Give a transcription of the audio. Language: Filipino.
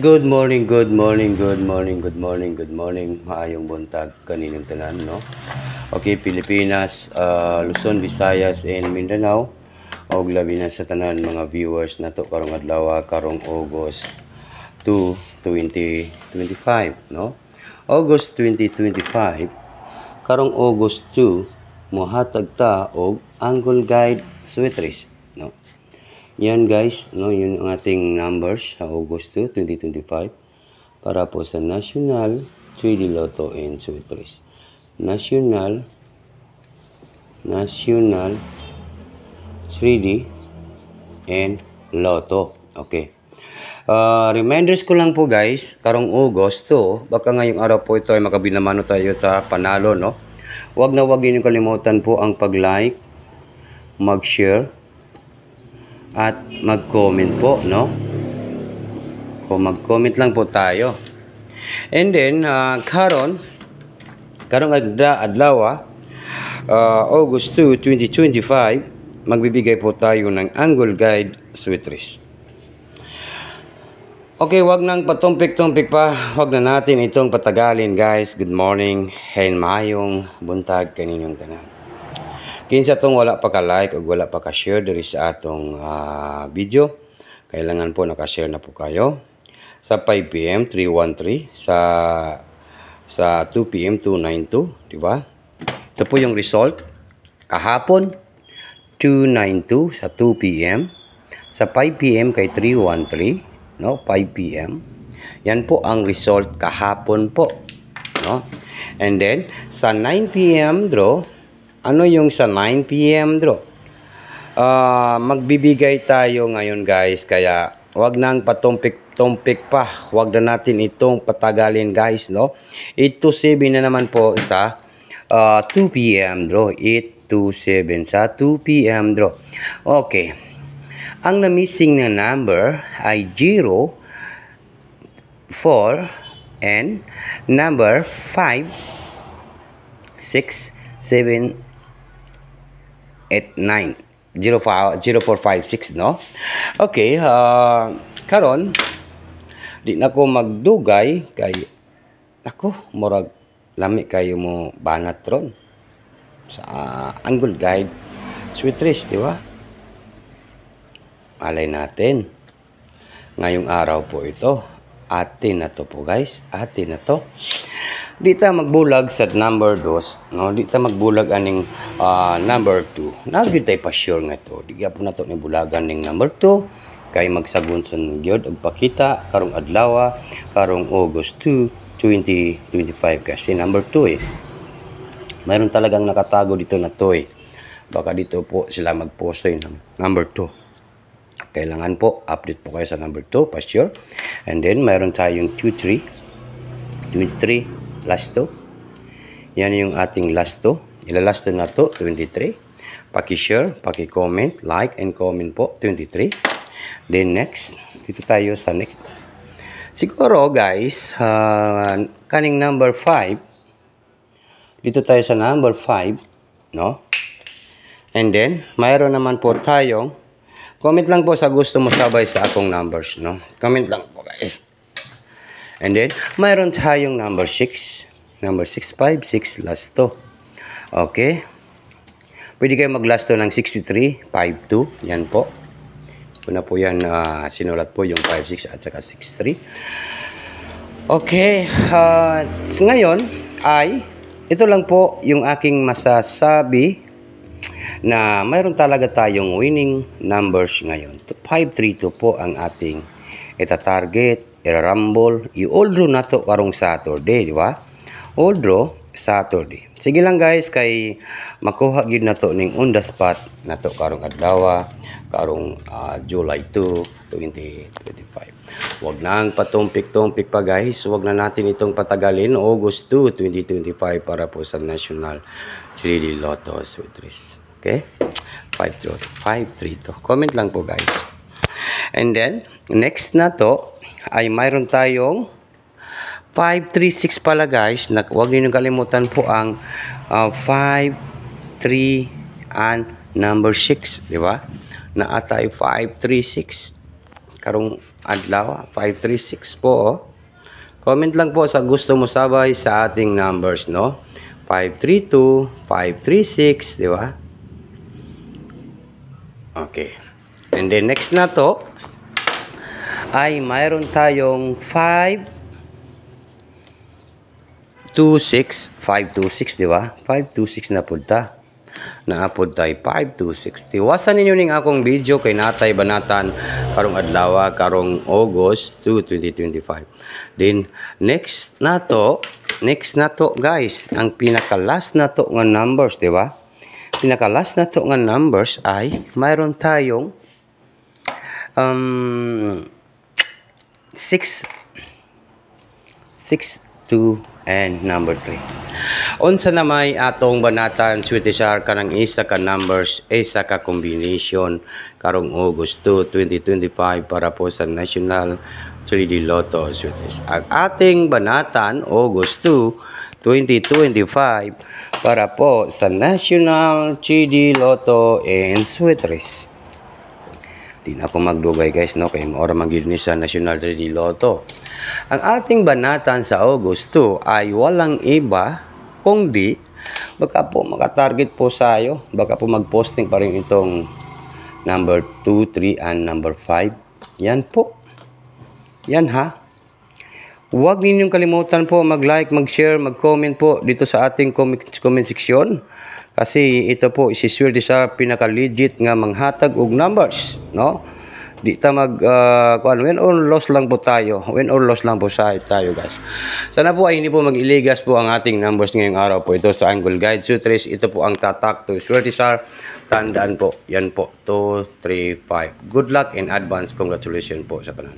Good morning, good morning, good morning, good morning, good morning. Maayong buntag kaninong tanan, no? Okay, Pilipinas, Luzon, Visayas, and Mindanao. Og labi na sa tanan mga viewers na to karong adlaw karong August 2, 2025, no? August 2025, karong August 2, mohatag ta og Angle Guide Sweatrist, no? Yan guys, no, yun ang ating numbers sa August 2, 2025 para po sa National 3D Lotto and Sweatrist. National 3D and Lotto. Okay. Reminders ko lang po guys, karong August 2, baka ngayong araw po ito ay makabinamano tayo sa panalo, no? Huwag din yung kalimutan po ang pag-like, mag-share, at mag-comment po, no? Kung mag-comment lang po tayo. And then, karong adlaw, August 2, 2025, magbibigay po tayo ng Angle Guide Sweatrist. Okay, wag nang patumpik-tumpik pa. Wag na natin itong patagalin, guys. Good morning and maayong buntag kaninyong tanan. Kinsa tong wala pa ka-like o wala pa ka-share diri sa atong video, kailangan po naka-share na po kayo. Sa 5 PM 313, sa 2 PM 292, di ba? Ito po yung result kahapon 292 sa 2 PM, sa 5 PM kay 313, no? 5 PM. Yan po ang result kahapon po, no? And then sa 9 PM draw, ano yung sa 9 PM draw? Magbibigay tayo ngayon guys, kaya wag nang patumpik-tumpik pa. Wag na natin itong patagalin guys, no? 827 na naman po sa 2 PM draw. 827 sa 2 PM draw. Okay. Ang na-missing na number ay 0, 4, and number 5, 6, 7, 8, 9. 0456, no? Okay, karon di na ko magdugay kay ako murag lami kayo mo banat ron sa Angle Guide Sweatrist, di ba? Alay natin ngayong araw po ito. Atin na to po guys, atin na to. Di ta magbulag sa number 2, no? Di ta magbulag aning number 2. Nagid tay pa sure nga to. Di gyapon nato ni bulagan ning number 2 kay magsagun sa gyud og pakita karong adlaw, karong August 2, 2025 kasi number 2 eh. Mayroon talagang nakatago dito na to eh. Baka dito po sila magpost ng number 2. Kailangan po update po kayo sa number 2 pa sure. And then mayroon tayong 23 last 2. Yan yung ating last 2. Ilalast na to 23. Paki-share, paki-comment, like and comment po 23. Then next, dito tayo sa next. Siguro guys, kaning number 5. Dito tayo sa number 5, no? And then mayroon naman po tayong comment lang po sa gusto mo sabay sa akong numbers, no? Comment lang po guys. And then, mayroon tayong number 6. Number 656 last to. Okay. Pwede kayo mag-last to ng 6352. Yan po. Una po yan, sinulat po yung 56 at saka 63. Okay. Ngayon ay, ito lang po yung aking masasabi na mayroon talaga tayong winning numbers ngayon. 532 po ang ating ita-target, i-rumble, i-all draw na to karong Saturday, di ba? All draw Saturday. Sige lang guys, kay makuha gid na to ning on the spot na to karong adlaw, karong July 2, 2025. Wag nang patumpik-tumpik pa guys. Wag na natin itong patagalin. August 2, 2025 para po sa National 3D Lotto Sweatrist. Okay? 532. Comment lang po guys. And then, next na to ay mayroon tayong 536 pala guys. Huwag niyo kalimutan po ang 5, 3, and number 6. Di ba? Na atay 536. Karong adlaw, 536 po. Oh. Comment lang po sa gusto mo sabay sa ating numbers, no? 532, 536, di ba? Okay. And then next na to ay mayroon tayong 526, 526, di ba? 526 na punta. Naapod tayo 526. Tiwasan ninyo ning akong video kay natay banatan karong adlaw karong August 2, 2025. Then next na to guys, ang pinaka last na to nga numbers, di ba? Pinaka last na to nga numbers ay mayroon tayong 6, 2, and number 3. Unsa na may atong banatan Sweetie Char kanang isa ka numbers, isa ka combination karong August 2, 2025 para po sa National 3D Lotto, Sweetie Char. Ang ating banatan August 2, 2025 para po sa National 3D Lotto and Sweetie Char. Di na ako magdugay guys, no? Kaya maura magiging sa National 3D Lotto. Ang ating banatan sa August 2 ay walang iba kundi baka po makatarget po sayo. Baka po magposting pa rin itong number 2, 3, and number 5. Yan po. Yan ha. Huwag ninyong kalimutan po mag-like, mag-share, mag-comment po dito sa ating comment section. Kasi ito po isiswerte sa pinaka-legit nga manghatag og numbers, no? Di ta mag win or loss lang po tayo. Win or loss lang po tayo, guys. Sana po ay hindi po mag-iligas po ang ating numbers ngayong araw po. Ito sa Angle Guide Sutres, ito po ang tatak to swerte sar. Tandaan po, yan po 2, 3, 5. Good luck and advance congratulations po sa tanan.